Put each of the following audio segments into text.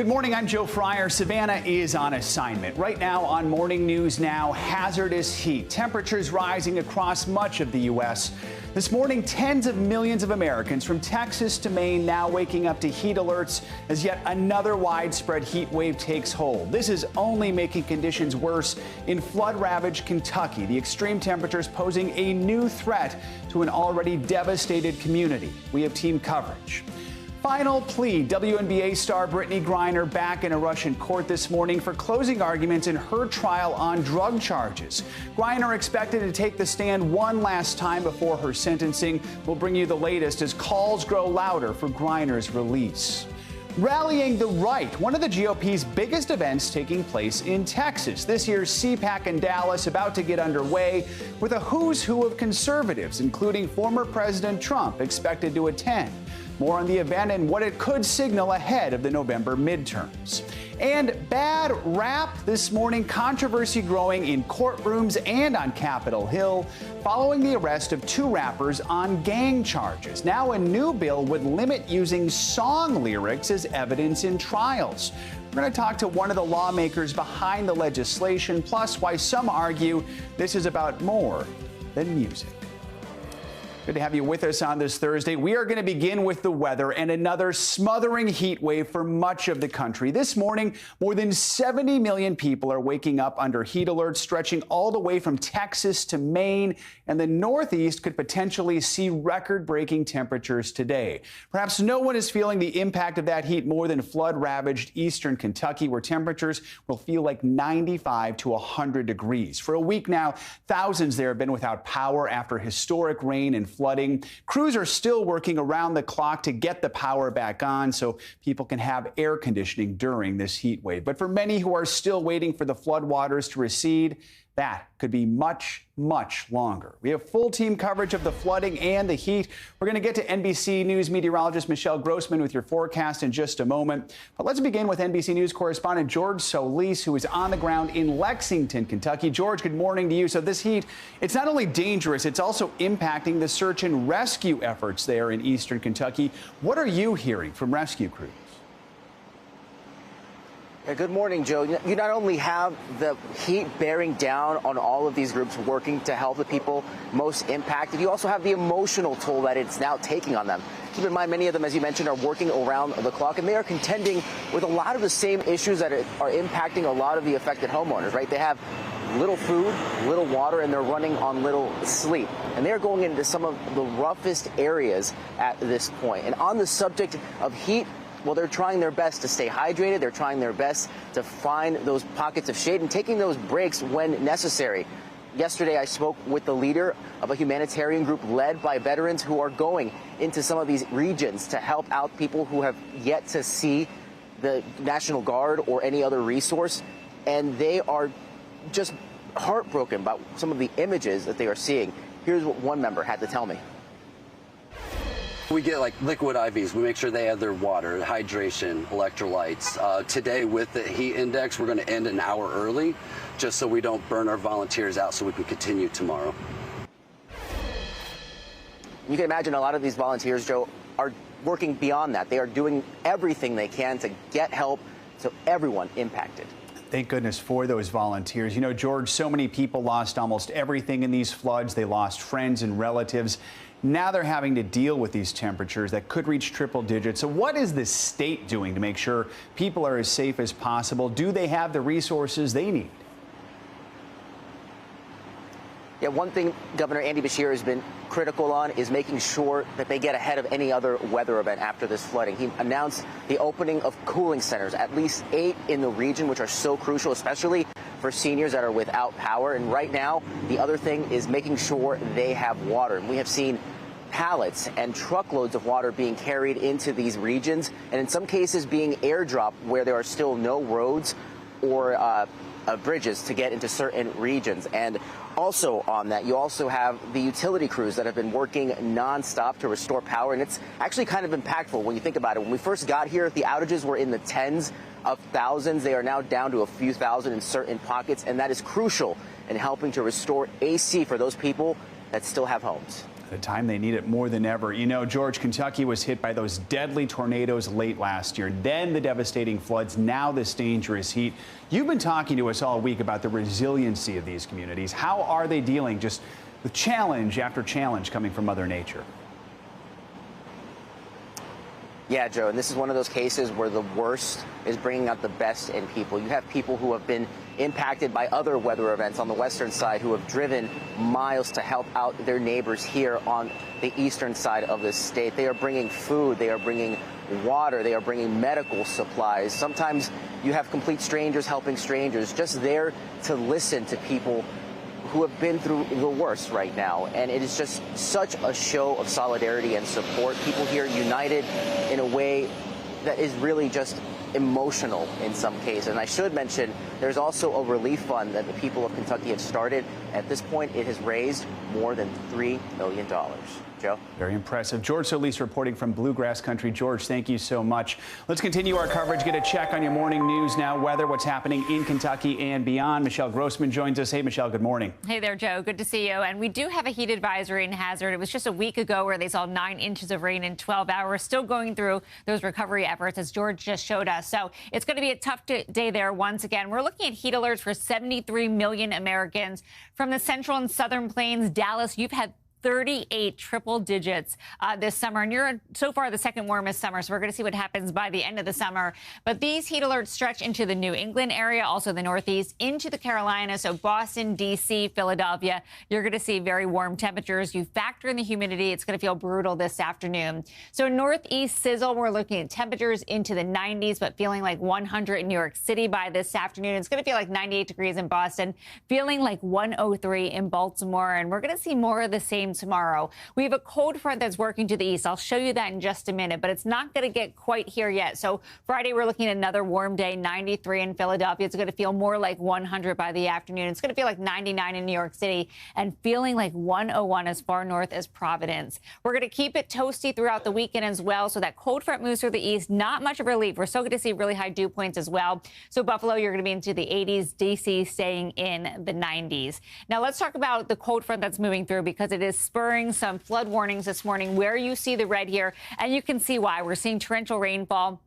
Good morning, I'm Joe Fryer. Savannah is on assignment. Right now on Morning News Now, hazardous heat. Temperatures rising across much of the U.S. This morning, tens of millions of Americans from Texas to Maine now waking up to heat alerts as yet another widespread heat wave takes hold. This is only making conditions worse in flood-ravaged Kentucky. The extreme temperatures posing a new threat to an already devastated community. We have team coverage. Final plea. WNBA star Brittney Griner back in a Russian court this morning for closing arguments in her trial on drug charges. Griner expected to take the stand one last time before her sentencing. We'll bring you the latest as calls grow louder for Griner's release. Rallying the right, one of the GOP's biggest events taking place in Texas. This year's CPAC in Dallas about to get underway with a who's who of conservatives, including former President Trump, expected to attend. More on the event and what it could signal ahead of the November midterms. And bad rap this morning, controversy growing in courtrooms and on Capitol Hill following the arrest of two rappers on gang charges. Now a new bill would limit using song lyrics as evidence in trials. We're going to talk to one of the lawmakers behind the legislation, plus why some argue this is about more than music. Good to have you with us on this Thursday. We are going to begin with the weather and another smothering heat wave for much of the country. This morning, more than 70 million people are waking up under heat alerts stretching all the way from Texas to Maine, and the Northeast could potentially see record-breaking temperatures today. Perhaps no one is feeling the impact of that heat more than flood-ravaged eastern Kentucky, where temperatures will feel like 95 to 100 degrees. For a week now, thousands there have been without power after historic rain and flooding. Crews are still working around the clock to get the power back on so people can have air conditioning during this heat wave. But for many who are still waiting for the floodwaters to recede, that could be much, much longer. We have full team coverage of the flooding and the heat. We're going to get to NBC News meteorologist Michelle Grossman with your forecast in just a moment. But let's begin with NBC News correspondent George Solis, who is on the ground in Lexington, Kentucky. George, good morning to you. So this heat, it's not only dangerous, it's also impacting the search and rescue efforts there in eastern Kentucky. What are you hearing from rescue crews? Good morning, Joe. You not only have the heat bearing down on all of these groups working to help the people most impacted, you also have the emotional toll that it's now taking on them. Keep in mind, many of them, as you mentioned, are working around the clock, and they are contending with a lot of the same issues that are impacting a lot of the affected homeowners, right? They have little food, little water, and they're running on little sleep. And they're going into some of the roughest areas at this point. And on the subject of heat, well, they're trying their best to stay hydrated. They're trying their best to find those pockets of shade and taking those breaks when necessary. Yesterday, I spoke with the leader of a humanitarian group led by veterans who are going into some of these regions to help out people who have yet to see the National Guard or any other resource. And they are just heartbroken about some of the images that they are seeing. Here's what one member had to tell me. We get like liquid IVs. We make sure they have their water, hydration, electrolytes. Today with the heat index, we're going to end an hour early just so we don't burn our volunteers out so we can continue tomorrow. You can imagine a lot of these volunteers, Joe, are working beyond that. They are doing everything they can to get help to everyone impacted. Thank goodness for those volunteers. You know, George, so many people lost almost everything in these floods. They lost friends and relatives. Now they're having to deal with these temperatures that could reach triple digits. So what is the state doing to make sure people are as safe as possible? Do they have the resources they need? Yeah, one thing Governor Andy Beshear has been critical on is making sure that they get ahead of any other weather event after this flooding. He announced the opening of cooling centers, at least 8 in the region, which are so crucial, especially for seniors that are without power. And right now, the other thing is making sure they have water. And we have seen pallets and truckloads of water being carried into these regions, and in some cases being airdropped where there are still no roads or bridges to get into certain regions. And also on that, you also have the utility crews that have been working nonstop to restore power. And it's actually kind of impactful when you think about it. When we first got here, the outages were in the tens of thousands. They are now down to a few thousand in certain pockets. And that is crucial in helping to restore AC for those people that still have homes. At a time they need it more than ever. You know, George, Kentucky was hit by those deadly tornadoes late last year, then the devastating floods, now this dangerous heat. You've been talking to us all week about the resiliency of these communities. How are they dealing just with challenge after challenge coming from Mother Nature? Yeah, Joe, and this is one of those cases where the worst is bringing out the best in people. You have people who have been impacted by other weather events on the western side who have driven miles to help out their neighbors here on the eastern side of the state. They are bringing food, they are bringing water, they are bringing medical supplies. Sometimes you have complete strangers helping strangers, just there to listen to people who have been through the worst right now. And it is just such a show of solidarity and support. People here united in a way that is really just emotional in some cases. And I should mention, there's also a relief fund that the people of Kentucky have started. At this point, it has raised more than $3 million. Joe? Very impressive. George Solis reporting from Bluegrass Country. George, thank you so much. Let's continue our coverage. Get a check on your morning news now, weather, what's happening in Kentucky and beyond. Michelle Grossman joins us. Hey, Michelle, good morning. Hey there, Joe. Good to see you. And we do have a heat advisory in Hazard. It was just a week ago where they saw 9 inches of rain in 12 hours. Still going through those recovery efforts, as George just showed us. So it's going to be a tough day there once again. We're looking at heat alerts for 73 million Americans. From the central and southern plains, Dallas, you've had 38 triple digits this summer, and you're so far the second warmest summer, so we're going to see what happens by the end of the summer. But these heat alerts stretch into the New England area, also the Northeast, into the Carolinas, so Boston, D.C., Philadelphia. You're going to see very warm temperatures. You factor in the humidity, it's going to feel brutal this afternoon. So Northeast sizzle, we're looking at temperatures into the 90s, but feeling like 100 in New York City by this afternoon. It's going to feel like 98 degrees in Boston, feeling like 103 in Baltimore, and we're going to see more of the same tomorrow. We have a cold front that's working to the east. I'll show you that in just a minute, but it's not going to get quite here yet. So Friday, we're looking at another warm day, 93 in Philadelphia. It's going to feel more like 100 by the afternoon. It's going to feel like 99 in New York City and feeling like 101 as far north as Providence. We're going to keep it toasty throughout the weekend as well. So that cold front moves through the east. Not much of a relief. We're still going to see really high dew points as well. So Buffalo, you're going to be into the 80s. D.C. staying in the 90s. Now let's talk about the cold front that's moving through, because it is spurring some flood warnings this morning where you see the red here, and you can see why. We're seeing torrential rainfall.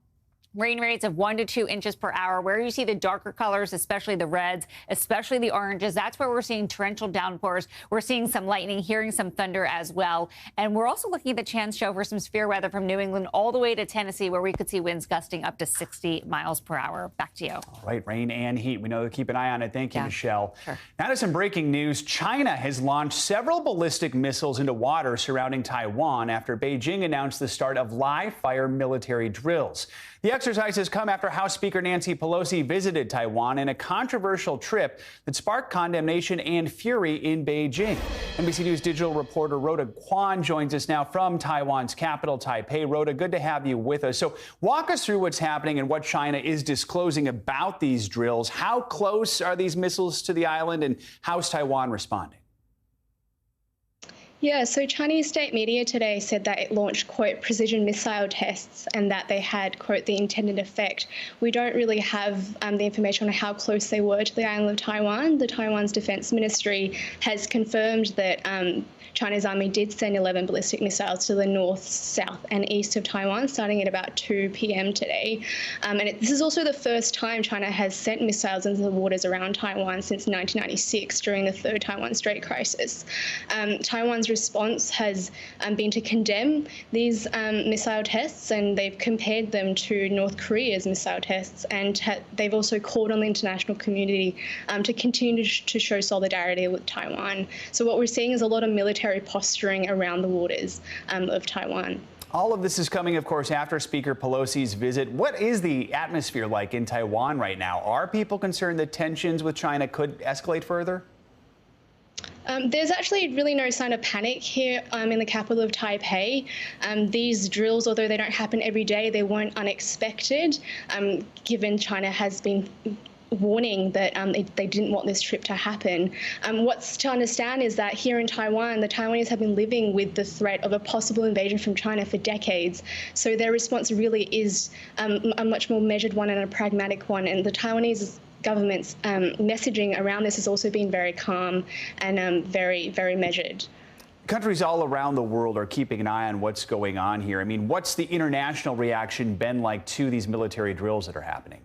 Rain rates of 1 to 2 inches per hour. Where you see the darker colors, especially the reds, especially the oranges, that's where we're seeing torrential downpours. We're seeing some lightning, hearing some thunder as well. And we're also looking at the chance show for some severe weather from New England all the way to Tennessee, where we could see winds gusting up to 60 miles per hour. Back to you. All right, rain and heat. We know to keep an eye on it. Thank you, Michelle. Sure. Now to some breaking news. China has launched several ballistic missiles into water surrounding Taiwan after Beijing announced the start of live-fire military drills. The exercises come after House Speaker Nancy Pelosi visited Taiwan in a controversial trip that sparked condemnation and fury in Beijing. NBC News Digital reporter Rhoda Kwan joins us now from Taiwan's capital, Taipei. Rhoda, good to have you with us. So walk us through what's happening and what China is disclosing about these drills. How close are these missiles to the island, and how's Taiwan responding? Yeah, so Chinese state media today said that it launched, quote, precision missile tests, and that they had, quote, the intended effect. We don't really have the information on how close they were to the island of Taiwan. The Taiwan's defense ministry has confirmed that China's army did send 11 ballistic missiles to the north, south and east of Taiwan, starting at about 2 p.m. today. This is also the first time China has sent missiles into the waters around Taiwan since 1996 during the Third Taiwan Strait crisis. Taiwan's response has been to condemn these missile tests, and they've compared them to North Korea's missile tests, and they've also called on the international community to continue to show solidarity with Taiwan. So what we're seeing is a lot of military posturing around the waters of Taiwan. All of this is coming, of course, after Speaker Pelosi's visit. What is the atmosphere like in Taiwan right now? Are people concerned that tensions with China could escalate further? There's actually really no sign of panic here in the capital of Taipei. These drills, although they don't happen every day, they weren't unexpected, given China has been warning that they didn't want this trip to happen. What's to understand is that here in Taiwan, the Taiwanese have been living with the threat of a possible invasion from China for decades. So their response really is a much more measured one and a pragmatic one. And the Taiwanese government's messaging around this has also been very calm and very, very measured. Countries all around the world are keeping an eye on what's going on here. I mean, what's the international reaction been like to these military drills that are happening?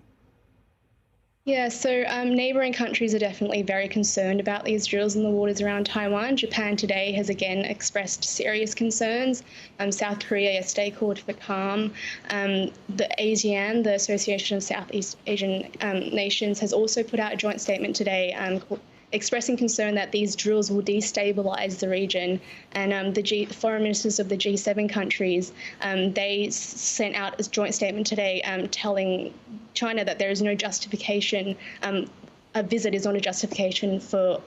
Yeah, so neighbouring countries are definitely very concerned about these drills in the waters around Taiwan. Japan today has again expressed serious concerns. South Korea yesterday called for calm. The ASEAN, the Association of Southeast Asian Nations, has also put out a joint statement today expressing concern that these drills will destabilize the region. And the foreign ministers of the G7 countries, they sent out a joint statement today telling China that there is no justification, a visit is not a justification for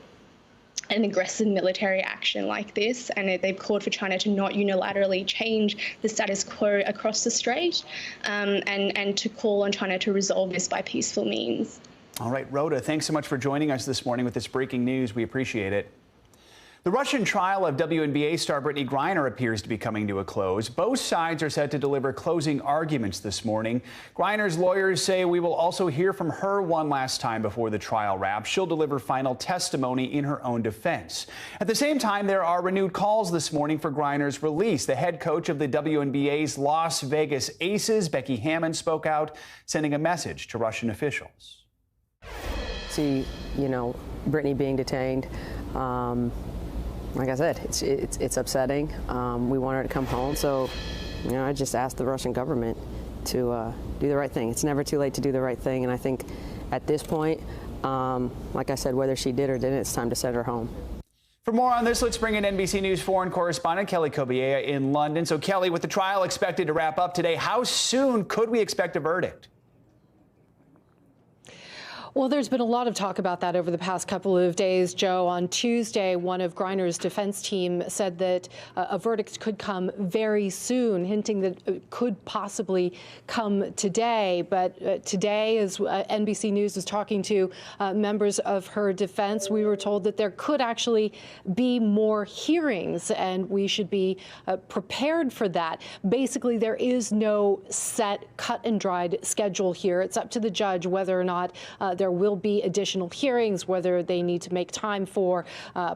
an aggressive military action like this, and they've called for China to not unilaterally change the status quo across the strait, and to call on China to resolve this by peaceful means. All right, Rhoda, thanks so much for joining us this morning with this breaking news. We appreciate it. The Russian trial of WNBA star Brittney Griner appears to be coming to a close. Both sides are set to deliver closing arguments this morning. Griner's lawyers say we will also hear from her one last time before the trial wraps. She'll deliver final testimony in her own defense. At the same time, there are renewed calls this morning for Griner's release. The head coach of the WNBA's Las Vegas Aces, Becky Hammon, spoke out, sending a message to Russian officials. See, Brittney being detained. Like I said, it's upsetting. We want her to come home, so I just asked the Russian government to do the right thing. It's never too late to do the right thing, and I think at this point, like I said, whether she did or didn't, it's time to send her home. For more on this, let's bring in NBC News foreign correspondent Kelly Kobiea in London. So, Kelly, with the trial expected to wrap up today, how soon could we expect a verdict? Well, there's been a lot of talk about that over the past couple of days, Joe. On Tuesday, one of Griner's defense team said that a verdict could come very soon, hinting that it could possibly come today. But today, as NBC News was talking to members of her defense, we were told that there could actually be more hearings, and we should be prepared for that. Basically, there is no set, cut and dried schedule here. It's up to the judge whether or not there will be additional hearings, whether they need to make time for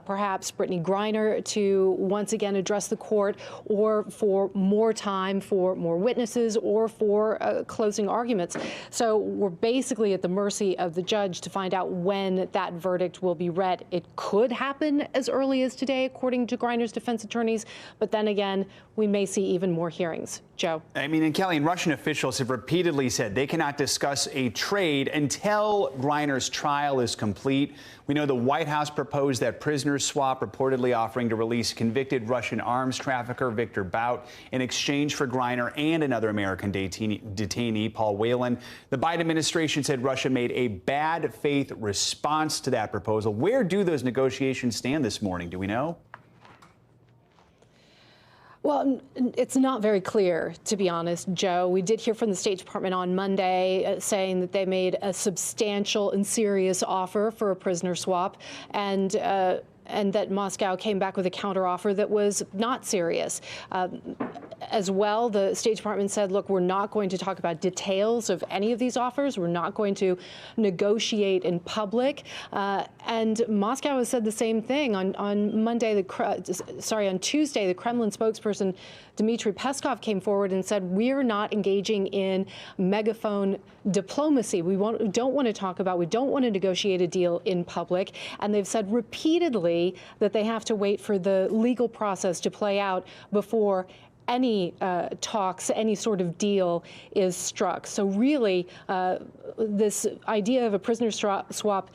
perhaps Brittney Griner to once again address the court, or for more time for more witnesses, or for closing arguments. So we're basically at the mercy of the judge to find out when that verdict will be read. It could happen as early as today, according to Griner's defense attorneys, but then again, we may see even more hearings. Joe. I mean, and Kelly, and Russian officials have repeatedly said they cannot discuss a trade until Griner's trial is complete. We know the White House proposed that prisoner swap, reportedly offering to release convicted Russian arms trafficker Victor Bout in exchange for Griner and another American detainee, Paul Whelan. The Biden administration said Russia made a bad faith response to that proposal. Where do those negotiations stand this morning? Do we know? Well, it's not very clear, to be honest, Joe. We did hear from the State Department on Monday saying that they made a substantial and serious offer for a prisoner swap, and that Moscow came back with a counteroffer that was not serious. As well, the State Department said, look, we're not going to talk about details of any of these offers. We're not going to negotiate in public. And Moscow has said the same thing. On Tuesday, the Kremlin spokesperson Dmitry Peskov came forward and said, we're not engaging in megaphone diplomacy. We don't want to negotiate a deal in public. And they've said repeatedly that they have to wait for the legal process to play out before any talks, any sort of deal is struck. So really, this idea of a prisoner swap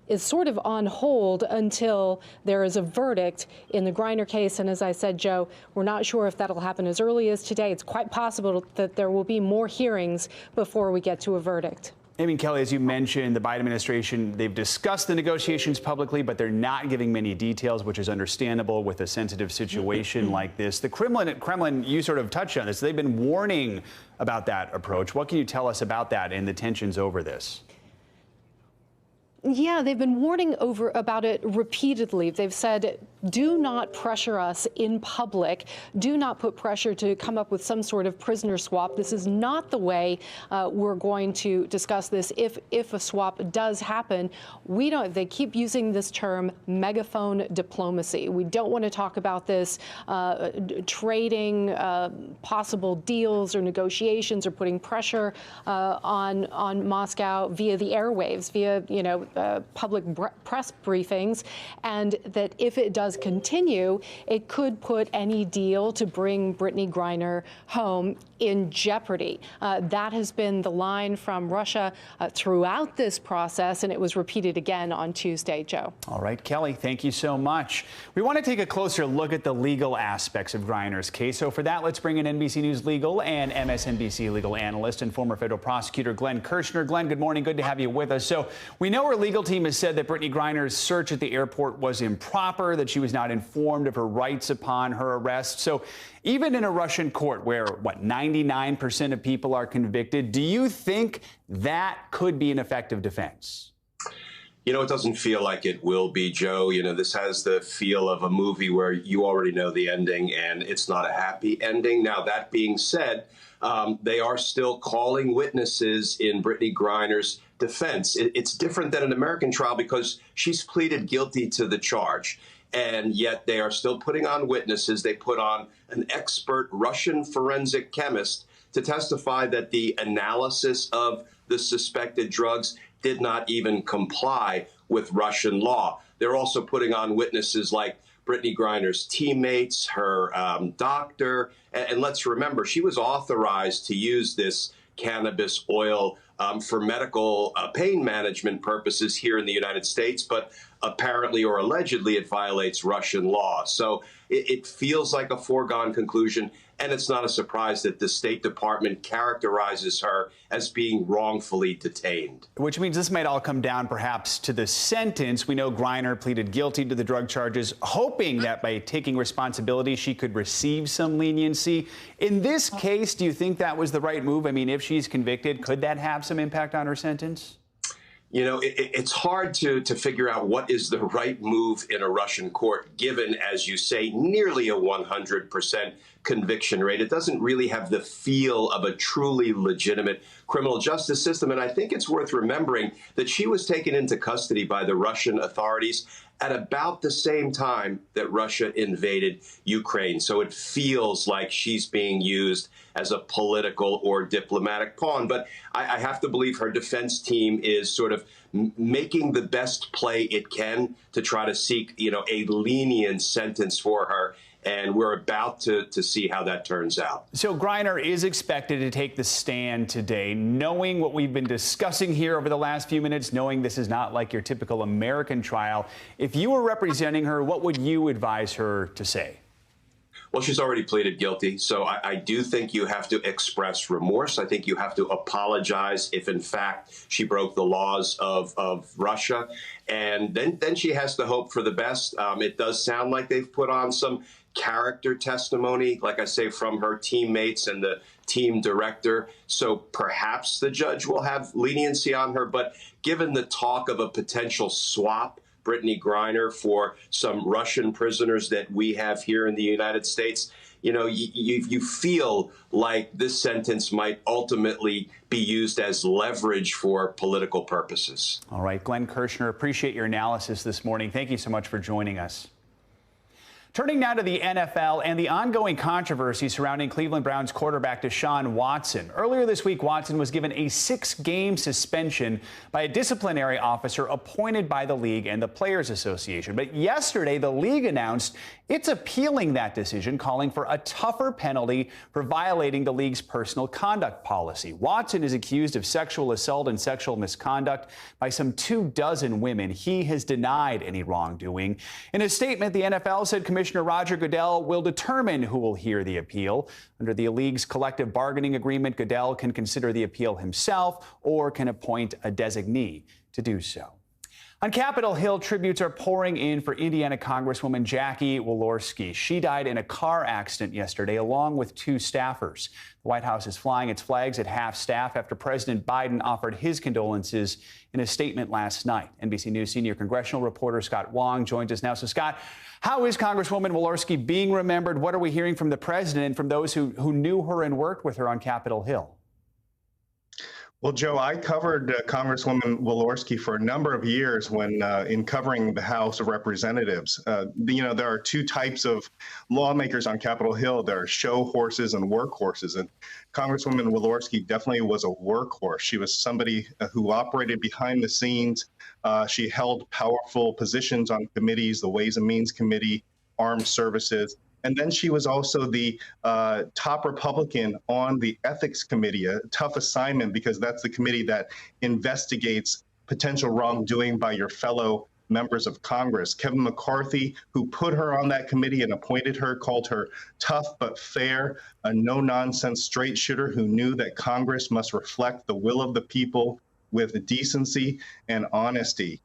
is sort of on hold until there is a verdict in the Griner case. And as I said, Joe, we're not sure if that'll happen as early as today. It's quite possible that there will be more hearings before we get to a verdict. I mean, Kelly, as you mentioned, the Biden administration, they've discussed the negotiations publicly, but they're not giving many details, which is understandable with a sensitive situation like this. The Kremlin, you sort of touched on this. They've been warning about that approach. What can you tell us about that and the tensions over this? Yeah, they've been warning about it repeatedly. They've said do not pressure us in public. Do not put pressure to come up with some sort of prisoner swap. This is not the way we're going to discuss this. If a swap does happen, they keep using this term megaphone diplomacy. We don't want to talk about this trading possible deals or negotiations or putting pressure on Moscow via the airwaves, via public press briefings, and that if it does continue, it could put any deal to bring Brittney Griner home in jeopardy. That has been the line from Russia throughout this process, and it was repeated again on Tuesday, Joe. All right, Kelly, thank you so much. We want to take a closer look at the legal aspects of Griner's case. So for that, let's bring in NBC News legal and MSNBC legal analyst and former federal prosecutor Glenn Kirshner. Glenn, good morning. Good to have you with us. So we know our legal team has said that Brittney Griner's search at the airport was improper, that she was not informed of her rights upon her arrest. So even in a Russian court where, 99% of people are convicted, do you think that could be an effective defense? It doesn't feel like it will be, Joe. This has the feel of a movie where you already know the ending, and it's not a happy ending. Now, that being said, they are still calling witnesses in Brittney Griner's defense. It's different than an American trial because she's pleaded guilty to the charge. And yet they are still putting on witnesses. They put on an expert Russian forensic chemist to testify that the analysis of the suspected drugs did not even comply with Russian law. They're also putting on witnesses like Brittney Griner's teammates, her doctor. And let's remember, she was authorized to use this cannabis oil for medical pain management purposes here in the United States, but apparently or allegedly it violates Russian law. So it feels like a foregone conclusion, and it's not a surprise that the State Department characterizes her as being wrongfully detained. Which means this might all come down perhaps to the sentence. We know Griner pleaded guilty to the drug charges, hoping that by taking responsibility she could receive some leniency. In this case, do you think that was the right move? I mean, if she's convicted, could that have some impact on her sentence? It's hard to figure out what is the right move in a Russian court, given, as you say, nearly a 100% conviction rate. It doesn't really have the feel of a truly legitimate criminal justice system. And I think it's worth remembering that she was taken into custody by the Russian authorities at about the same time that Russia invaded Ukraine. So it feels like she's being used as a political or diplomatic pawn. But I have to believe her defense team is sort of making the best play it can to try to seek, a lenient sentence for her. And we're about to see how that turns out. So Griner is expected to take the stand today, knowing what we've been discussing here over the last few minutes, knowing this is not like your typical American trial. If you were representing her, what would you advise her to say? Well, she's already pleaded guilty, so I do think you have to express remorse. I think you have to apologize if, in fact, she broke the laws of Russia. And then she has to hope for the best. It does sound like they've put on some character testimony, like I say, from her teammates and the team director. So perhaps the judge will have leniency on her. But given the talk of a potential swap, Brittney Griner for some Russian prisoners that we have here in the United States, you feel like this sentence might ultimately be used as leverage for political purposes. All right, Glenn Kirshner, appreciate your analysis this morning. Thank you so much for joining us. Turning now to the NFL and the ongoing controversy surrounding Cleveland Browns quarterback Deshaun Watson. Earlier this week, Watson was given a 6-game suspension by a disciplinary officer appointed by the league and the Players Association. But yesterday, the league announced it's appealing that decision, calling for a tougher penalty for violating the league's personal conduct policy. Watson is accused of sexual assault and sexual misconduct by some 24 women. He has denied any wrongdoing. In a statement, the NFL said Commissioner Roger Goodell will determine who will hear the appeal. Under the league's collective bargaining agreement, Goodell can consider the appeal himself or can appoint a designee to do so. On Capitol Hill, tributes are pouring in for Indiana Congresswoman Jackie Walorski. She died in a car accident yesterday, along with 2 staffers. The White House is flying its flags at half-staff after President Biden offered his condolences in a statement last night. NBC News senior congressional reporter Scott Wong joins us now. So, Scott, how is Congresswoman Walorski being remembered? What are we hearing from the president and from those who knew her and worked with her on Capitol Hill? Well, Joe, I covered Congresswoman Walorski for a number of years when in covering the House of Representatives. There are 2 types of lawmakers on Capitol Hill. There are show horses and workhorses. And Congresswoman Walorski definitely was a workhorse. She was somebody who operated behind the scenes. She held powerful positions on committees, the Ways and Means Committee, Armed Services. And then she was also the top Republican on the Ethics Committee, a tough assignment because that's the committee that investigates potential wrongdoing by your fellow members of Congress. Kevin McCarthy, who put her on that committee and appointed her, called her tough but fair, a no-nonsense straight shooter who knew that Congress must reflect the will of the people with decency and honesty.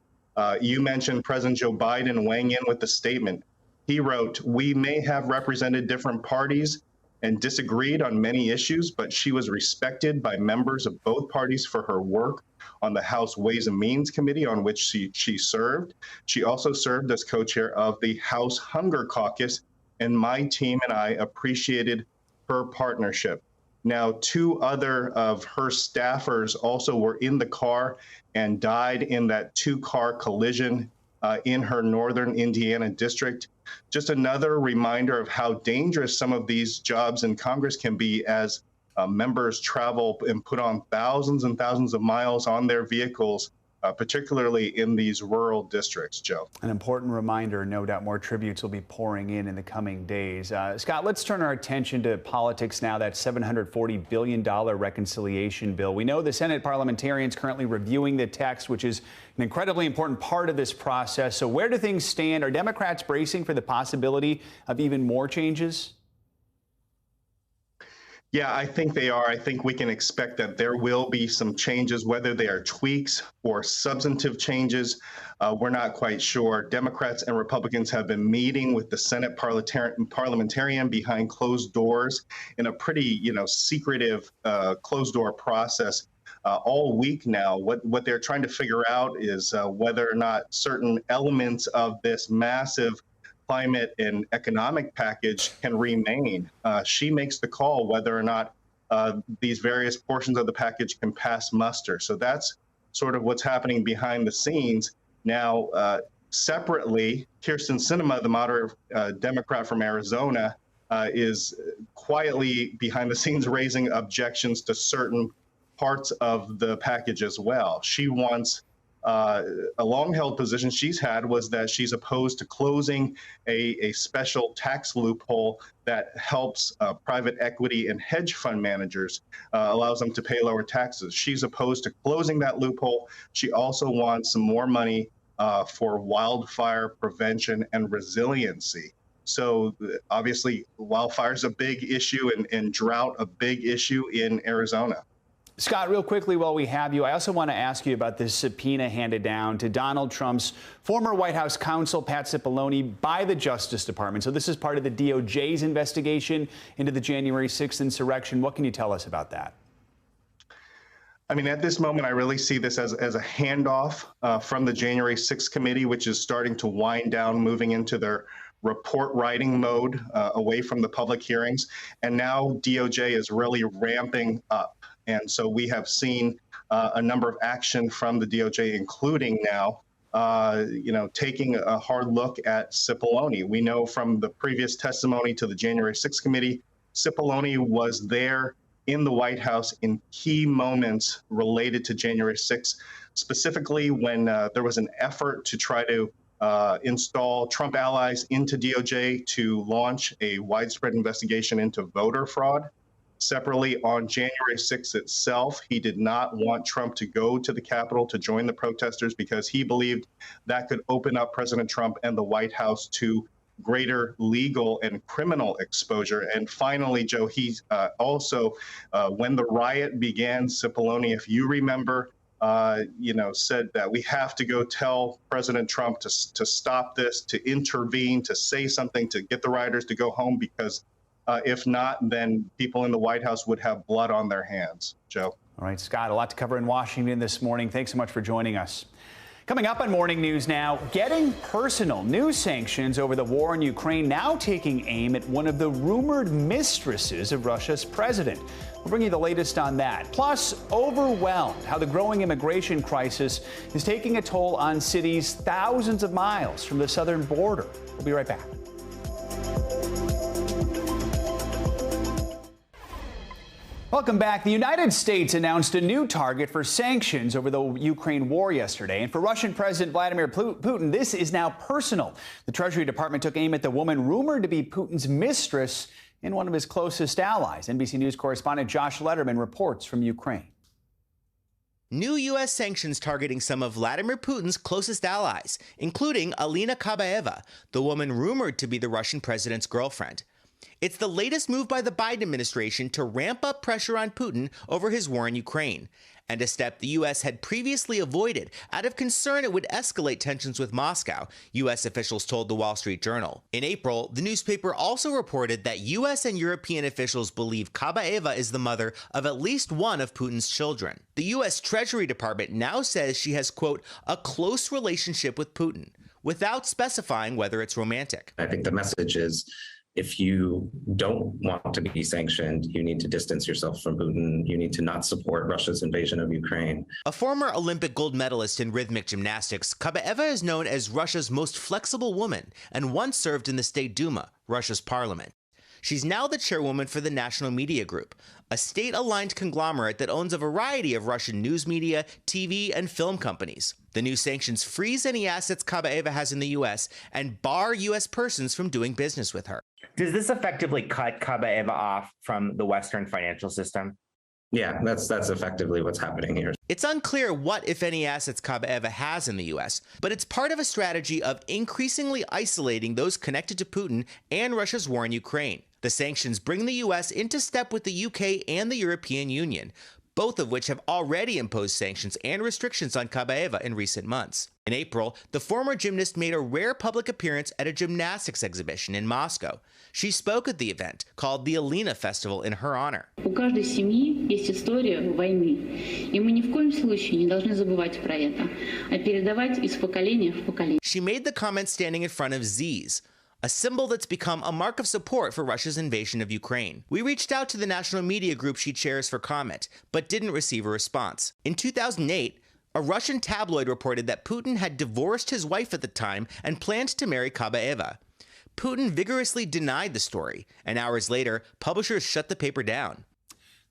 You mentioned President Joe Biden weighing in with the statement. He wrote, "We may have represented different parties and disagreed on many issues, but she was respected by members of both parties for her work on the House Ways and Means Committee, on which she served. She also served as co-chair of the House Hunger Caucus, and my team and I appreciated her partnership." Now, 2 other of her staffers also were in the car and died in that 2-car collision in her northern Indiana district. Just another reminder of how dangerous some of these jobs in Congress can be as members travel and put on thousands and thousands of miles on their vehicles, particularly in these rural districts, Joe. An important reminder. No doubt more tributes will be pouring in the coming days. Scott, let's turn our attention to politics now. That $740 billion reconciliation bill. We know the Senate parliamentarians currently reviewing the text, which is an incredibly important part of this process. So where do things stand? Are Democrats bracing for the possibility of even more changes? Yeah, I think they are. I think we can expect that there will be some changes, whether they are tweaks or substantive changes. We're not quite sure. Democrats and Republicans have been meeting with the Senate parliamentarian behind closed doors in a pretty, secretive closed door process all week now. What they're trying to figure out is whether or not certain elements of this massive climate and economic package can remain. She makes the call whether or not these various portions of the package can pass muster. So that's sort of what's happening behind the scenes. Now, separately, Kyrsten Sinema, the moderate Democrat from Arizona, is quietly behind the scenes raising objections to certain parts of the package as well. She wants a long-held position she's had was that she's opposed to closing a special tax loophole that helps private equity and hedge fund managers, allows them to pay lower taxes. She's opposed to closing that loophole. She also wants some more money for wildfire prevention and resiliency. So obviously, wildfire is a big issue and drought a big issue in Arizona. Scott, real quickly while we have you, I also want to ask you about this subpoena handed down to Donald Trump's former White House counsel, Pat Cipollone, by the Justice Department. So this is part of the DOJ's investigation into the January 6th insurrection. What can you tell us about that? I mean, at this moment, I really see this as a handoff from the January 6th committee, which is starting to wind down, moving into their report writing mode away from the public hearings. And now DOJ is really ramping up. And so we have seen a number of action from the DOJ, including now, taking a hard look at Cipollone. We know from the previous testimony to the January 6th committee, Cipollone was there in the White House in key moments related to January 6th, specifically when there was an effort to try to install Trump allies into DOJ to launch a widespread investigation into voter fraud. Separately, on January 6th itself, he did not want Trump to go to the Capitol to join the protesters because he believed that could open up President Trump and the White House to greater legal and criminal exposure. And finally, Joe, he also, when the riot began, Cipollone, if you remember, said that we have to go tell President Trump to stop this, to intervene, to say something, to get the rioters to go home, because if not, then people in the White House would have blood on their hands. Joe. All right, Scott, a lot to cover in Washington this morning. Thanks so much for joining us. Coming up on Morning News Now, getting personal. New sanctions over the war in Ukraine now taking aim at one of the rumored mistresses of Russia's president. We'll bring you the latest on that. Plus, overwhelmed, how the growing immigration crisis is taking a toll on cities thousands of miles from the southern border. We'll be right back. Welcome back. The United States announced a new target for sanctions over the Ukraine war yesterday. And for Russian President Vladimir Putin, this is now personal. The Treasury Department took aim at the woman rumored to be Putin's mistress and one of his closest allies. NBC News correspondent Josh Letterman reports from Ukraine. New U.S. sanctions targeting some of Vladimir Putin's closest allies, including Alina Kabaeva, the woman rumored to be the Russian president's girlfriend. It's the latest move by the Biden administration to ramp up pressure on Putin over his war in Ukraine, and a step the U.S. had previously avoided out of concern it would escalate tensions with Moscow, U.S. officials told the Wall Street Journal. In April, the newspaper also reported that U.S. and European officials believe Kabaeva is the mother of at least one of Putin's children. The U.S. Treasury Department now says she has, quote, a close relationship with Putin, without specifying whether it's romantic. I think the message is, if you don't want to be sanctioned, you need to distance yourself from Putin. You need to not support Russia's invasion of Ukraine. A former Olympic gold medalist in rhythmic gymnastics, Kabaeva is known as Russia's most flexible woman and once served in the State Duma, Russia's parliament. She's now the chairwoman for the National Media Group, a state-aligned conglomerate that owns a variety of Russian news media, TV, and film companies. The new sanctions freeze any assets Kabaeva has in the U.S. and bar U.S. persons from doing business with her. Does this effectively cut Kabaeva off from the Western financial system? Yeah, that's effectively what's happening here. It's unclear what, if any, assets Kabaeva has in the U.S., but it's part of a strategy of increasingly isolating those connected to Putin and Russia's war in Ukraine. The sanctions bring the U.S. into step with the U.K. and the European Union, both of which have already imposed sanctions and restrictions on Kabaeva in recent months. In April, the former gymnast made a rare public appearance at a gymnastics exhibition in Moscow. She spoke at the event, called the Alina Festival, in her honor. У каждой семьи есть история войны, и мы ни в коем случае не должны забывать про это, а передавать из поколения в поколение. She made the comment standing in front of Z's, a symbol that's become a mark of support for Russia's invasion of Ukraine. We reached out to the National Media Group she chairs for comment, but didn't receive a response. In 2008, a Russian tabloid reported that Putin had divorced his wife at the time and planned to marry Kabaeva. Putin vigorously denied the story, and hours later, publishers shut the paper down.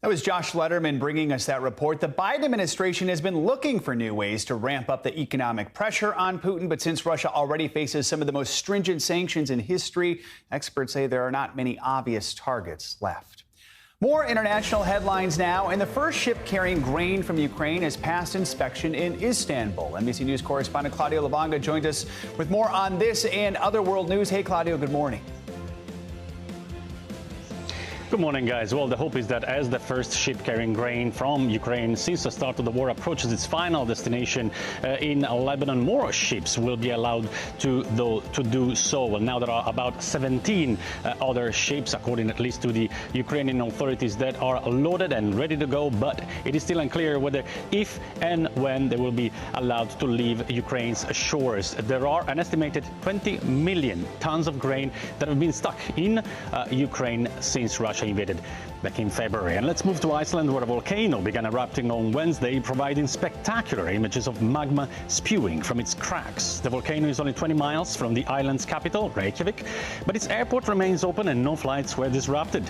That was Josh Letterman bringing us that report. The Biden administration has been looking for new ways to ramp up the economic pressure on Putin, but since Russia already faces some of the most stringent sanctions in history, experts say there are not many obvious targets left. More international headlines now, and the first ship carrying grain from Ukraine has passed inspection in Istanbul. NBC News correspondent Claudio Lavanga joined us with more on this and other world news. Hey, Claudio, good morning. Good morning, guys. Well, the hope is that as the first ship carrying grain from Ukraine since the start of the war approaches its final destination in Lebanon, more ships will be allowed to do so. Well, now there are about 17 other ships, according at least to the Ukrainian authorities, that are loaded and ready to go, but it is still unclear whether, if and when, they will be allowed to leave Ukraine's shores. There are an estimated 20 million tons of grain that have been stuck in Ukraine since Russia invaded back in February. And let's move to Iceland, where a volcano began erupting on Wednesday, providing spectacular images of magma spewing from its cracks. The volcano is only 20 miles from the island's capital, Reykjavik, but its airport remains open and no flights were disrupted.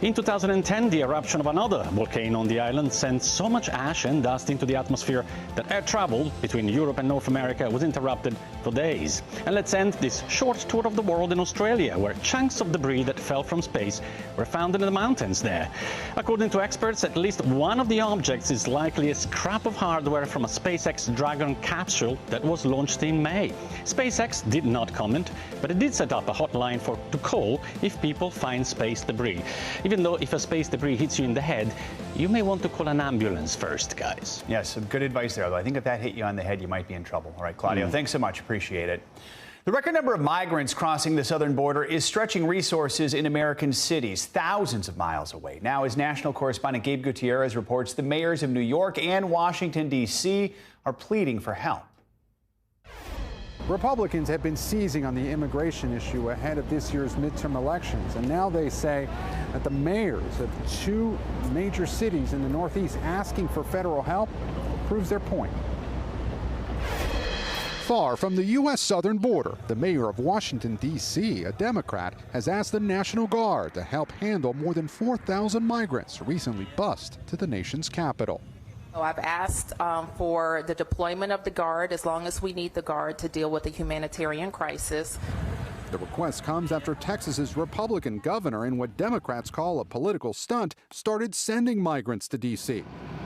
In 2010, the eruption of another volcano on the island sent so much ash and dust into the atmosphere that air travel between Europe and North America was interrupted for days. And let's end this short tour of the world in Australia, where chunks of debris that fell from space were found found in the mountains there. According to experts, at least one of the objects is likely a scrap of hardware from a SpaceX Dragon capsule that was launched in May. SpaceX did not comment, but it did set up a hotline to call if people find space debris. Even though if a space debris hits you in the head, you may want to call an ambulance first, guys. Yes, some good advice there, although I think if that hit you on the head, you might be in trouble. All right, Claudio, thanks so much. Appreciate it. The record number of migrants crossing the southern border is stretching resources in American cities, thousands of miles away. Now, as national correspondent Gabe Gutierrez reports, the mayors of New York and Washington, D.C. are pleading for help. Republicans have been seizing on the immigration issue ahead of this year's midterm elections, and now they say that the mayors of two major cities in the Northeast asking for federal help proves their point. Far from the U.S. southern border, the mayor of Washington, D.C., a Democrat, has asked the National Guard to help handle more than 4,000 migrants recently bussed to the nation's capital. I've asked for the deployment of the Guard as long as we need the Guard to deal with the humanitarian crisis. The request comes after Texas's Republican governor, in what Democrats call a political stunt, started sending migrants to D.C.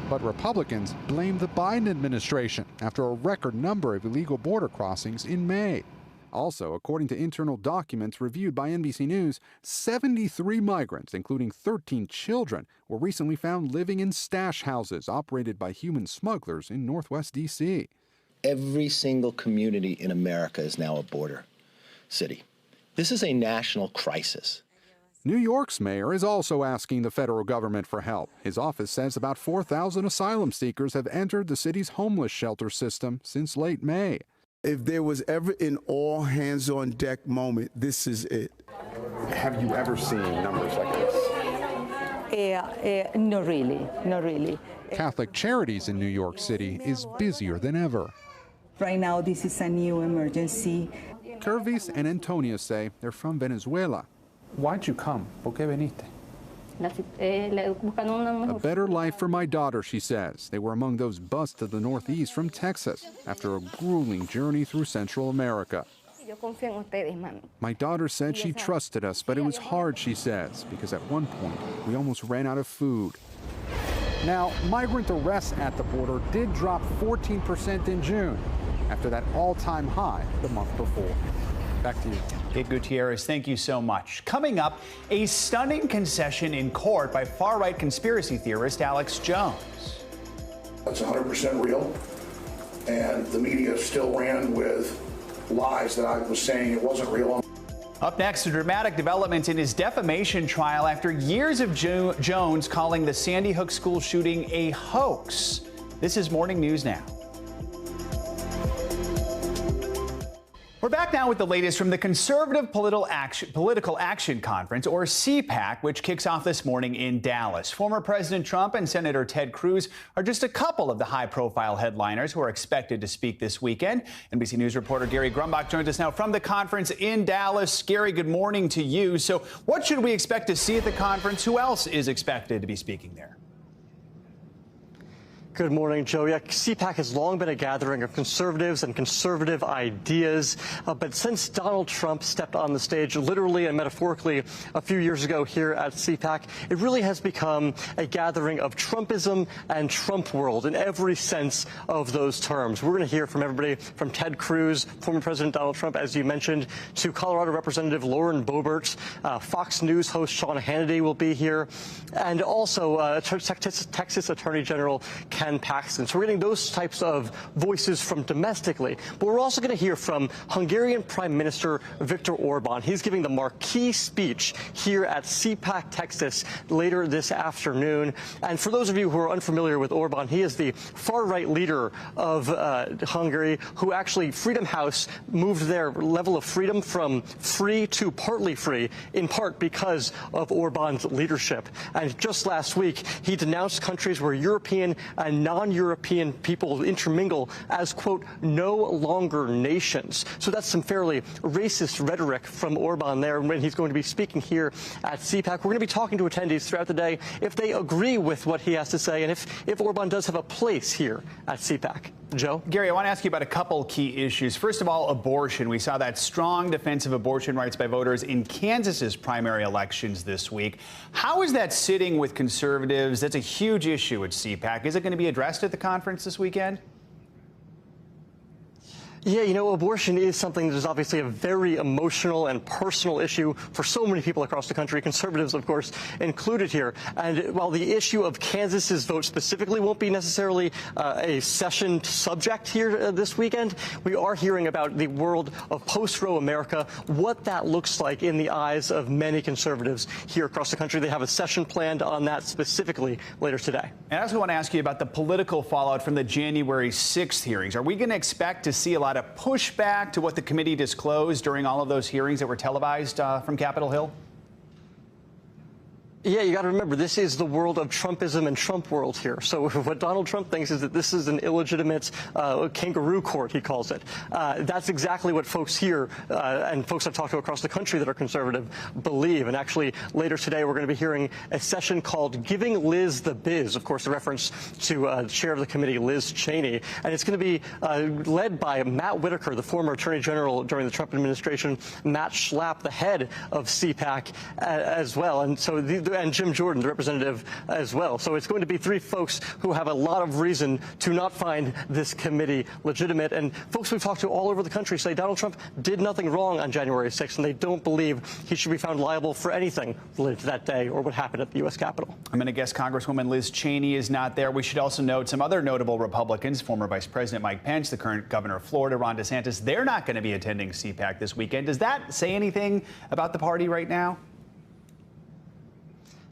But Republicans blame the Biden administration after a record number of illegal border crossings in May. Also, according to internal documents reviewed by NBC News, 73 migrants, including 13 children, were recently found living in stash houses operated by human smugglers in Northwest D.C. Every single community in America is now a border city. This is a national crisis. New York's mayor is also asking the federal government for help. His office says about 4,000 asylum seekers have entered the city's homeless shelter system since late May. If there was ever an all-hands-on-deck moment, this is it. Have you ever seen numbers like this? No, really. Not really. Catholic Charities in New York City is busier than ever. Right now, this is a new emergency. Curvis and Antonia say they're from Venezuela. Why'd you come? ¿Por qué viniste? A better life for my daughter, she says. They were among those bussed to the Northeast from Texas after a grueling journey through Central America. My daughter said she trusted us, but it was hard, she says, because at one point we almost ran out of food. Now, migrant arrests at the border did drop 14% in June, after that all-time high the month before. Back to you. Gabe Gutierrez, thank you so much. Coming up, a stunning concession in court by far-right conspiracy theorist Alex Jones. That's 100% real, and the media still ran with lies that I was saying it wasn't real. Up next, a dramatic development in his defamation trial after years of Jones calling the Sandy Hook school shooting a hoax. This is Morning News Now. We're back now with the latest from the Conservative Political Action Conference, or CPAC, which kicks off this morning in Dallas. Former President Trump and Senator Ted Cruz are just a couple of the high-profile headliners who are expected to speak this weekend. NBC News reporter Gary Grumbach joins us now from the conference in Dallas. Gary, good morning to you. So what should we expect to see at the conference? Who else is expected to be speaking there? Good morning, Joe. Yeah, CPAC has long been a gathering of conservatives and conservative ideas. But since Donald Trump stepped on the stage, literally and metaphorically, a few years ago here at CPAC, it really has become a gathering of Trumpism and Trump world in every sense of those terms. We're going to hear from everybody from Ted Cruz, former President Donald Trump, as you mentioned, to Colorado Representative Lauren Boebert. Fox News host Sean Hannity will be here, and also Texas Attorney General Ken Paxton. So we're getting those types of voices from domestically. But we're also going to hear from Hungarian Prime Minister Viktor Orban. He's giving the marquee speech here at CPAC, Texas, later this afternoon. And for those of you who are unfamiliar with Orban, he is the far-right leader of Hungary, who actually, Freedom House moved their level of freedom from free to partly free, in part because of Orban's leadership. And just last week, he denounced countries where European and non-European people intermingle as, quote, no longer nations. So that's some fairly racist rhetoric from Orban there when he's going to be speaking here at CPAC. We're going to be talking to attendees throughout the day if they agree with what he has to say and if Orban does have a place here at CPAC. Joe? Gary, I want to ask you about a couple key issues. First of all, abortion. We saw that strong defense of abortion rights by voters in Kansas's primary elections this week. How is that sitting with conservatives? That's a huge issue at CPAC. Is it going to be addressed at the conference this weekend? Yeah, you know, abortion is something that is obviously a very emotional and personal issue for so many people across the country, conservatives, of course, included here. And while the issue of Kansas's vote specifically won't be necessarily a session subject here this weekend, we are hearing about the world of post-Roe America, what that looks like in the eyes of many conservatives here across the country. They have a session planned on that specifically later today. And I also want to ask you about the political fallout from the January 6th hearings. Are we going to expect to see a lot of pushback to what the committee disclosed during all of those hearings that were televised from Capitol Hill? Yeah, you got to remember, this is the world of Trumpism and Trump world here. So what Donald Trump thinks is that this is an illegitimate kangaroo court, he calls it. That's exactly what folks here and folks I've talked to across the country that are conservative believe. And actually, later today, we're going to be hearing a session called Giving Liz the Biz, of course, a reference to Chair of the committee, Liz Cheney. And it's going to be led by Matt Whitaker, the former Attorney General during the Trump administration, Matt Schlapp, the head of CPAC as well. And so and Jim Jordan, the representative, as well. So it's going to be three folks who have a lot of reason to not find this committee legitimate. And folks we've talked to all over the country say Donald Trump did nothing wrong on January 6th, and they don't believe he should be found liable for anything related to that day or what happened at the U.S. Capitol. I'm going to guess Congresswoman Liz Cheney is not there. We should also note some other notable Republicans, former Vice President Mike Pence, the current governor of Florida, Ron DeSantis. They're not going to be attending CPAC this weekend. Does that say anything about the party right now?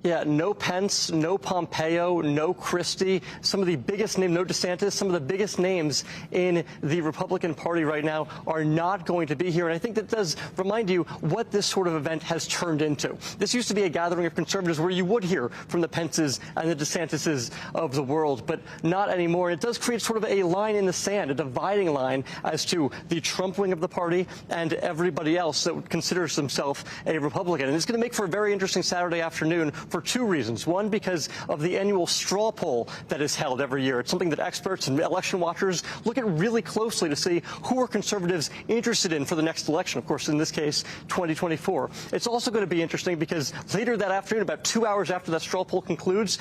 Yeah, no Pence, no Pompeo, no Christie, some of the biggest names, no DeSantis, some of the biggest names in the Republican Party right now are not going to be here. And I think that does remind you what this sort of event has turned into. This used to be a gathering of conservatives where you would hear from the Pences and the DeSantises of the world, but not anymore. It does create sort of a line in the sand, a dividing line as to the Trump wing of the party and everybody else that considers himself a Republican. And it's going to make for a very interesting Saturday afternoon for two reasons. One, because of the annual straw poll that is held every year. It's something that experts and election watchers look at really closely to see who are conservatives interested in for the next election. Of course, in this case, 2024. It's also going to be interesting because later that afternoon, about 2 hours after that straw poll concludes,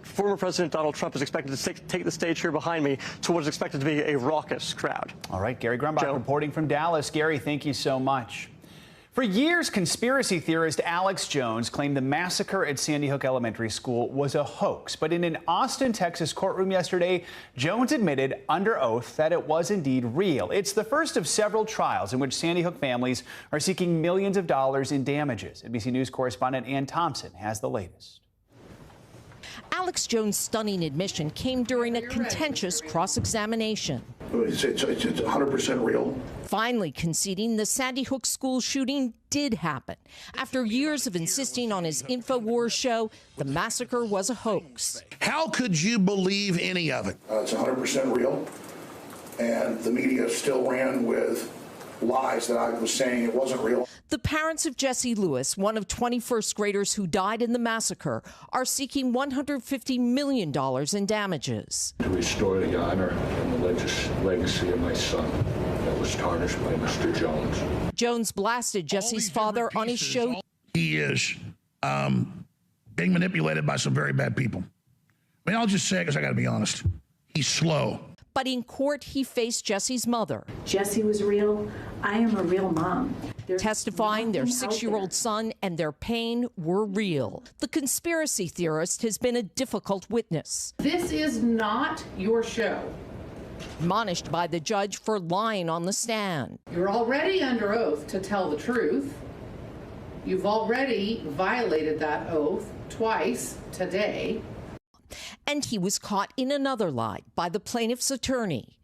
former President Donald Trump is expected to take the stage here behind me to what is expected to be a raucous crowd. All right, Gary Grumbach reporting from Dallas. Gary, thank you so much. For years, conspiracy theorist Alex Jones claimed the massacre at Sandy Hook Elementary School was a hoax. But in an Austin, Texas courtroom yesterday, Jones admitted under oath that it was indeed real. It's the first of several trials in which Sandy Hook families are seeking millions of dollars in damages. NBC News correspondent Ann Thompson has the latest. Alex Jones' stunning admission came during a contentious cross-examination. It's 100% real. Finally conceding the Sandy Hook school shooting did happen. After years of insisting on his InfoWars show, the massacre was a hoax. How could you believe any of it? It's 100% real. And the media still ran with lies that I was saying it wasn't real. The parents of Jesse Lewis, one of 20 first graders who died in the massacre, are seeking $150 million in damages. To restore the honor and the legacy of my son that was tarnished by Mr. Jones. Jones blasted Jesse's father on his show. He is being manipulated by some very bad people. I mean, I'll just say it because I got to be honest. He's slow. But in court, he faced Jesse's mother. Jesse was real. I am a real mom. Testifying their 6-year-old son and their pain were real. The conspiracy theorist has been a difficult witness. This is not your show. Admonished by the judge for lying on the stand. You're already under oath to tell the truth. You've already violated that oath twice today. And he was caught in another lie by the plaintiff's attorney.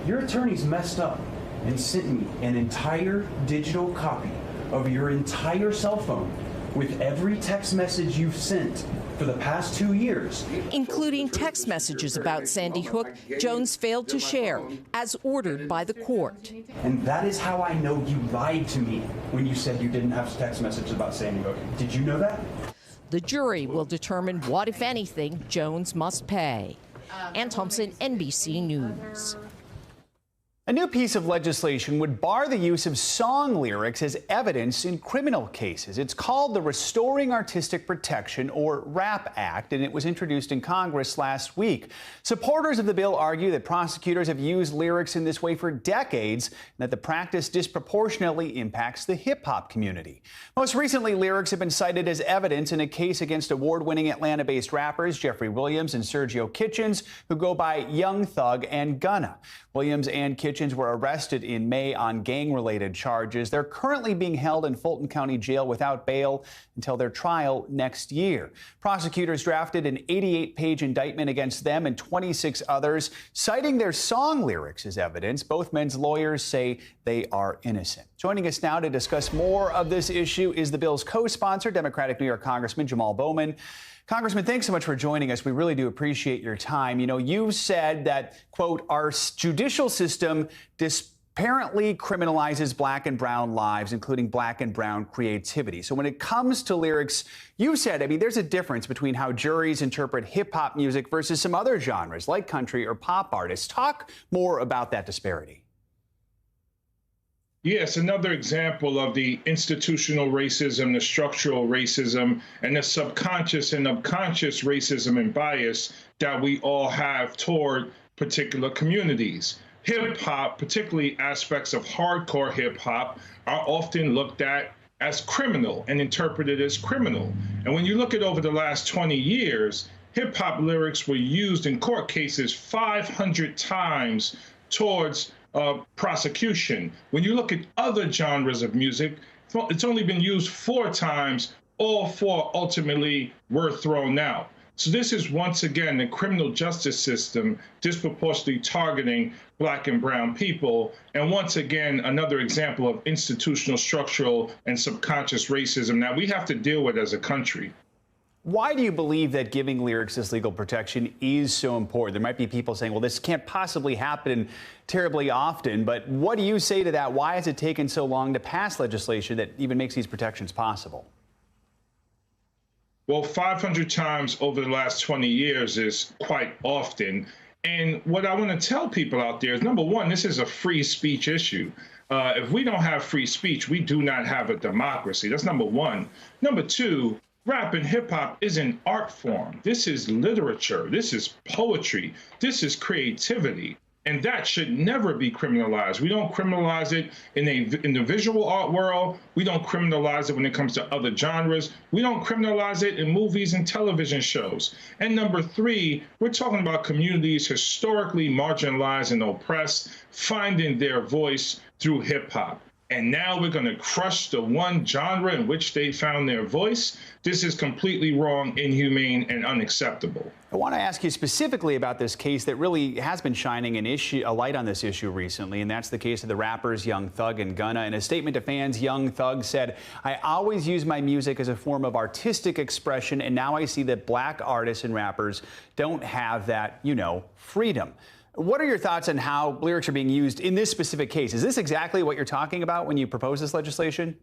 Your attorney's messed up and sent me an entire digital copy of your entire cell phone with every text message you've sent for the past 2 years. Including text messages about Sandy Hook Jones failed to share, as ordered by the court. And that is how I know you lied to me when you said you didn't have text messages about Sandy Hook. Did you know that? The jury will determine what, if anything, Jones must pay. Ann Thompson, NBC News. A new piece of legislation would bar the use of song lyrics as evidence in criminal cases. It's called the Restoring Artistic Protection, or RAP Act, and it was introduced in Congress last week. Supporters of the bill argue that prosecutors have used lyrics in this way for decades and that the practice disproportionately impacts the hip-hop community. Most recently, lyrics have been cited as evidence in a case against award-winning Atlanta-based rappers Jeffrey Williams and Sergio Kitchens, who go by Young Thug and Gunna. Williams and Kitchens were arrested in May on gang-related charges. They're currently being held in Fulton County Jail without bail until their trial next year. Prosecutors drafted an 88-page indictment against them and 26 others, citing their song lyrics as evidence. Both men's lawyers say they are innocent. Joining us now to discuss more of this issue is the bill's co-sponsor, Democratic New York Congressman Jamal Bowman. Congressman, thanks so much for joining us. We really do appreciate your time. You know, you've said that, quote, our judicial system apparently criminalizes black and brown lives, including black and brown creativity. So when it comes to lyrics, you said, I mean, there's a difference between how juries interpret hip hop music versus some other genres like country or pop artists. Talk more about that disparity. Yes, another example of the institutional racism, the structural racism, and the subconscious and unconscious racism and bias that we all have toward particular communities. Hip hop, particularly aspects of hardcore hip hop, are often looked at as criminal and interpreted as criminal. And when you look at over the last 20 years, hip hop lyrics were used in court cases 500 times towards prosecution. When you look at other genres of music, it's only been used 4 times. All 4 ultimately were thrown out. So this is once again the criminal justice system disproportionately targeting black and brown people. And once again, another example of institutional, structural, and subconscious racism that we have to deal with as a country. Why do you believe that giving lyrics this legal protection is so important? There might be people saying, well, this can't possibly happen terribly often, but what do you say to that? Why has it taken so long to pass legislation that even makes these protections possible? Well, 500 times over the last 20 years is quite often. And what I want to tell people out there is, number one, this is a free speech issue. If we don't have free speech, we do not have a democracy. That's number one. Number two, rap and hip hop is an art form. This is literature. This is poetry. This is creativity. And that should never be criminalized. We don't criminalize it in the visual art world. We don't criminalize it when it comes to other genres. We don't criminalize it in movies and television shows. And number three, we're talking about communities historically marginalized and oppressed, finding their voice through hip hop. And now we're going to crush the one genre in which they found their voice. This is completely wrong, inhumane, and unacceptable. I want to ask you specifically about this case that really has been shining a light on this issue recently, and that's the case of the rappers Young Thug and Gunna. In a statement to fans, Young Thug said, "I always use my music as a form of artistic expression, and now I see that black artists and rappers don't have that, freedom." What are your thoughts on how lyrics are being used in this specific case? Is this exactly what you're talking about when you propose this legislation?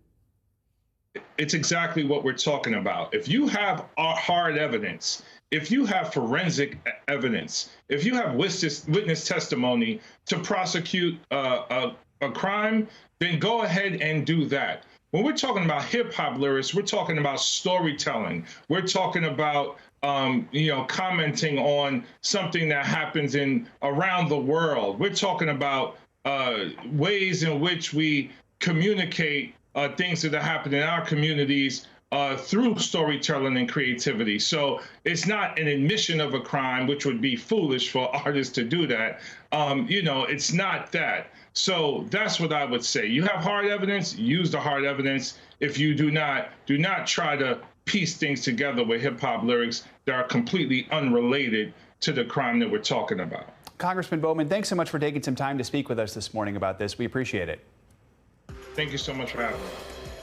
It's exactly what we're talking about. If you have hard evidence, if you have forensic evidence, if you have witness testimony to prosecute a crime, then go ahead and do that. When we're talking about hip hop lyrics, we're talking about storytelling. We're talking about commenting on something that happens around the world. We're talking about ways in which we communicate things that happen in our communities through storytelling and creativity. So it's not an admission of a crime, which would be foolish for artists to do that. It's not that. So that's what I would say. You have hard evidence, use the hard evidence. If you do not try to piece things together with hip hop lyrics that are completely unrelated to the crime that we're talking about. Congressman Bowman, thanks so much for taking some time to speak with us this morning about this. We appreciate it. Thank you so much for having me.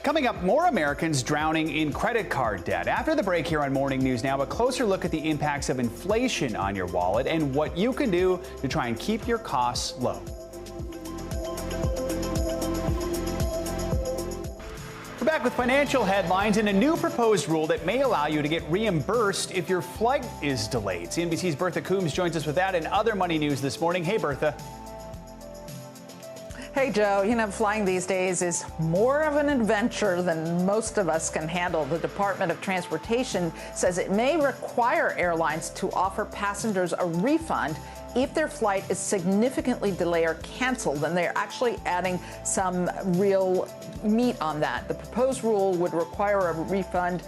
Coming up, more Americans drowning in credit card debt. After the break here on Morning News Now, a closer look at the impacts of inflation on your wallet and what you can do to try and keep your costs low. Back with financial headlines and a new proposed rule that may allow you to get reimbursed if your flight is delayed. CNBC's Bertha Coombs joins us with that and other money news this morning. Hey, Bertha. Hey, Joe. You know, flying these days is more of an adventure than most of us can handle. The Department of Transportation says it may require airlines to offer passengers a refund if their flight is significantly delayed or canceled, and they're actually adding some real meat on that. The proposed rule would require a refund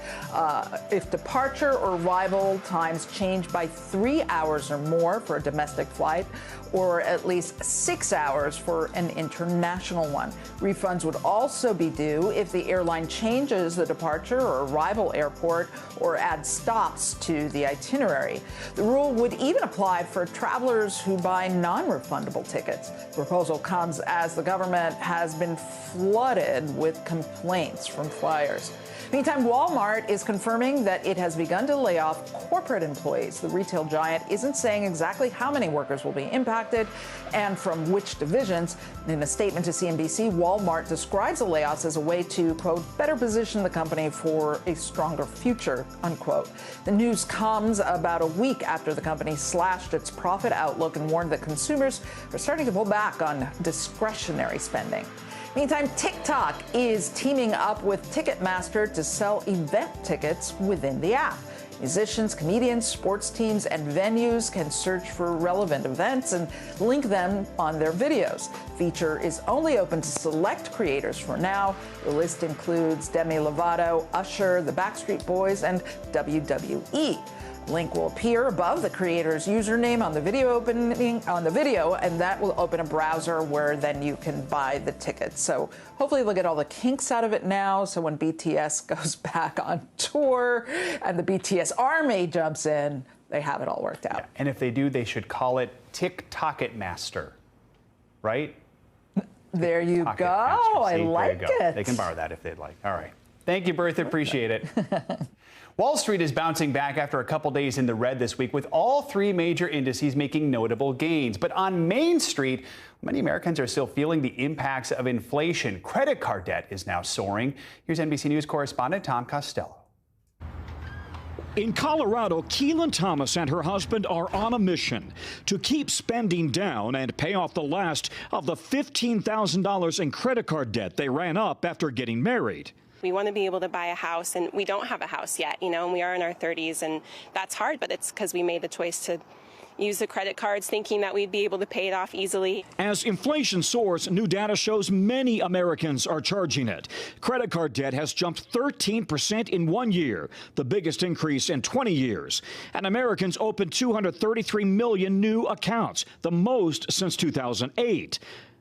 if departure or arrival times change by 3 hours or more for a domestic flight, or at least 6 hours for an international one. Refunds would also be due if the airline changes the departure or arrival airport or adds stops to the itinerary. The rule would even apply for travelers who buy non-refundable tickets. The proposal comes as the government has been flooded with complaints from flyers. Meantime, Walmart is confirming that it has begun to lay off corporate employees. The retail giant isn't saying exactly how many workers will be impacted and from which divisions. In a statement to CNBC, Walmart describes the layoffs as a way to, quote, better position the company for a stronger future, unquote. The news comes about a week after the company slashed its profit outlook and warned that consumers are starting to pull back on discretionary spending. Meantime, TikTok is teaming up with Ticketmaster to sell event tickets within the app. Musicians, comedians, sports teams, and venues can search for relevant events and link them on their videos. The feature is only open to select creators for now. The list includes Demi Lovato, Usher, the Backstreet Boys, and WWE. Link will appear above the creator's username on the video, and that will open a browser where then you can buy the tickets. So hopefully they'll get all the kinks out of it now, so when BTS goes back on tour and the BTS army jumps in, they have it all worked out. Yeah, and if they do, they should call it Tick-Tock-It-Master, right? There you go. I like it. They can borrow that if they'd like. All right. Thank you, Bertha. Appreciate it. Wall Street is bouncing back after a couple days in the red this week, with all three major indices making notable gains. But on Main Street, many Americans are still feeling the impacts of inflation. Credit card debt is now soaring. Here's NBC News correspondent Tom Costello. In Colorado, Keelan Thomas and her husband are on a mission to keep spending down and pay off the last of the $15,000 in credit card debt they ran up after getting married. We want to be able to buy a house, and we don't have a house yet, you know, and we are in our 30s, and that's hard, but it's because we made the choice to use the credit cards thinking that we'd be able to pay it off easily. As inflation soars, new data shows many Americans are charging it. Credit card debt has jumped 13% in 1 year, the biggest increase in 20 years. And Americans opened 233 million new accounts, the most since 2008.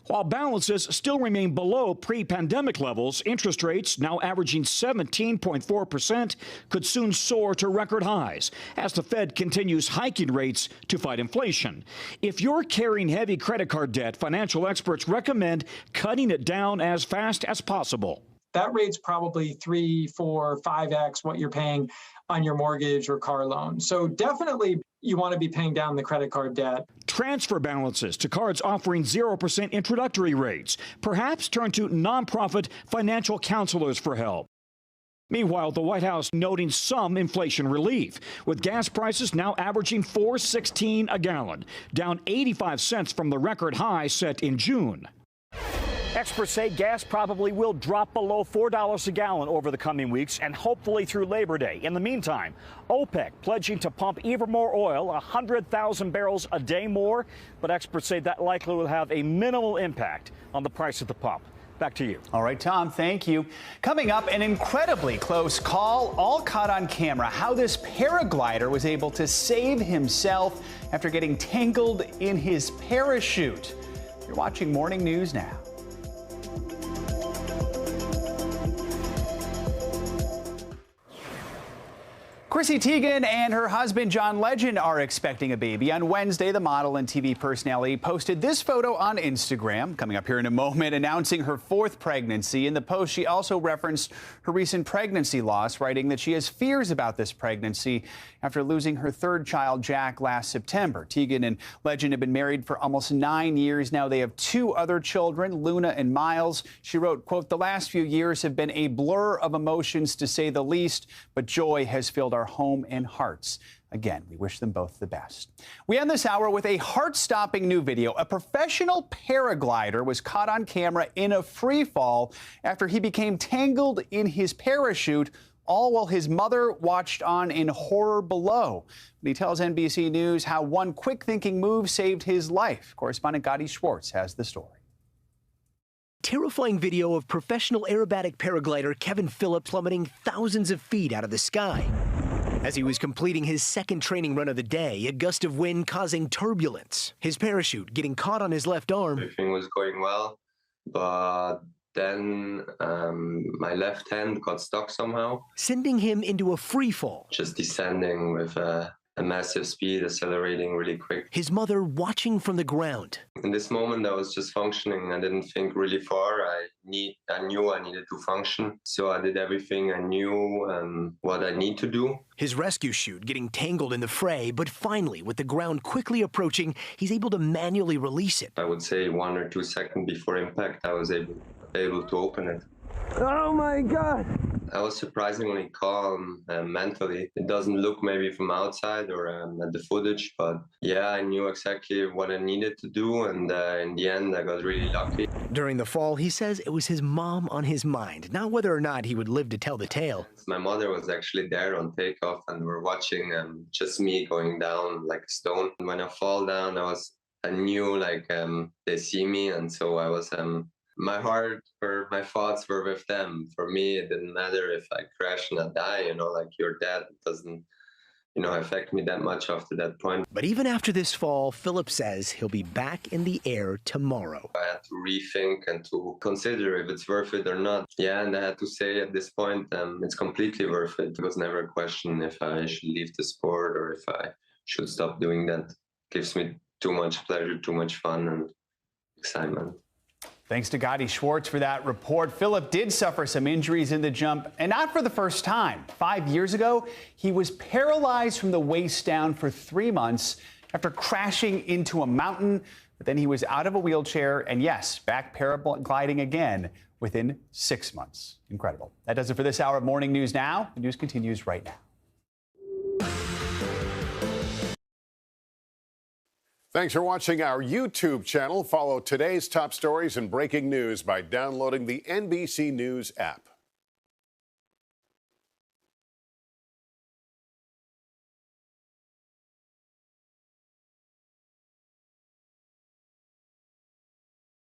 While balances still remain below pre-pandemic levels, interest rates, now averaging 17.4%, could soon soar to record highs as the Fed continues hiking rates to fight inflation. If you're carrying heavy credit card debt, financial experts recommend cutting it down as fast as possible. That rate's probably 3, 4, 5x what you're paying on your mortgage or car loan. So definitely you want to be paying down the credit card debt. Transfer balances to cards offering 0% introductory rates. Perhaps turn to nonprofit financial counselors for help. Meanwhile, the White House noting some inflation relief, with gas prices now averaging $4.16 a gallon, down 85 cents from the record high set in June. Experts say gas probably will drop below $4 a gallon over the coming weeks and hopefully through Labor Day. In the meantime, OPEC pledging to pump even more oil, 100,000 barrels a day more. But experts say that likely will have a minimal impact on the price at the pump. Back to you. All right, Tom, thank you. Coming up, an incredibly close call, all caught on camera. How this paraglider was able to save himself after getting tangled in his parachute. You're watching Morning News Now. Chrissy Teigen and her husband, John Legend, are expecting a baby. On Wednesday, the model and TV personality posted this photo on Instagram, coming up here in a moment, announcing her 4th pregnancy. In the post, she also referenced her recent pregnancy loss, writing that she has fears about this pregnancy after losing her 3rd child, Jack, last September. Teigen and Legend have been married for almost 9 years now. They have 2 other children, Luna and Miles. She wrote, quote, "The last few years have been a blur of emotions, to say the least, but joy has filled our home and hearts." Again, we wish them both the best. We end this hour with a heart-stopping new video. A professional paraglider was caught on camera in a free fall after he became tangled in his parachute, all while his mother watched on in horror below. He tells NBC News how one quick-thinking move saved his life. Correspondent Gotti Schwartz has the story. Terrifying video of professional aerobatic paraglider Kevin Phillip plummeting thousands of feet out of the sky. As he was completing his 2nd training run of the day, a gust of wind causing turbulence. His parachute getting caught on his left arm. Everything was going well, but then my left hand got stuck somehow. Sending him into a free fall. Just descending with a massive speed, accelerating really quick. His mother watching from the ground. In this moment, I was just functioning. I didn't think really far. I knew I needed to function. So I did everything I knew what I need to do. His rescue chute getting tangled in the fray, but finally, with the ground quickly approaching, he's able to manually release it. I would say 1 or 2 seconds before impact, I was able to open it. Oh my God! I was surprisingly calm mentally. It doesn't look maybe from outside or at the footage, but yeah, I knew exactly what I needed to do, and in the end, I got really lucky. During the fall, he says it was his mom on his mind, not whether or not he would live to tell the tale. My mother was actually there on takeoff, and we're watching just me going down like a stone. When I fall down, I knew like they see me, and so I was. My heart or my thoughts were with them. For me, it didn't matter if I crash and I die, like your dad doesn't, affect me that much after that point. But even after this fall, Phillip says he'll be back in the air tomorrow. I had to rethink and to consider if it's worth it or not. Yeah, and I had to say at this point, it's completely worth it. It was never a question if I should leave the sport or if I should stop doing that. It gives me too much pleasure, too much fun and excitement. Thanks to Gotti Schwartz for that report. Phillip did suffer some injuries in the jump, and not for the first time. 5 years ago, he was paralyzed from the waist down for 3 months after crashing into a mountain. But then he was out of a wheelchair and, yes, back paragliding again within 6 months. Incredible. That does it for this hour of Morning News Now. The news continues right now. Thanks for watching our YouTube channel. Follow today's top stories and breaking news by downloading the NBC News app.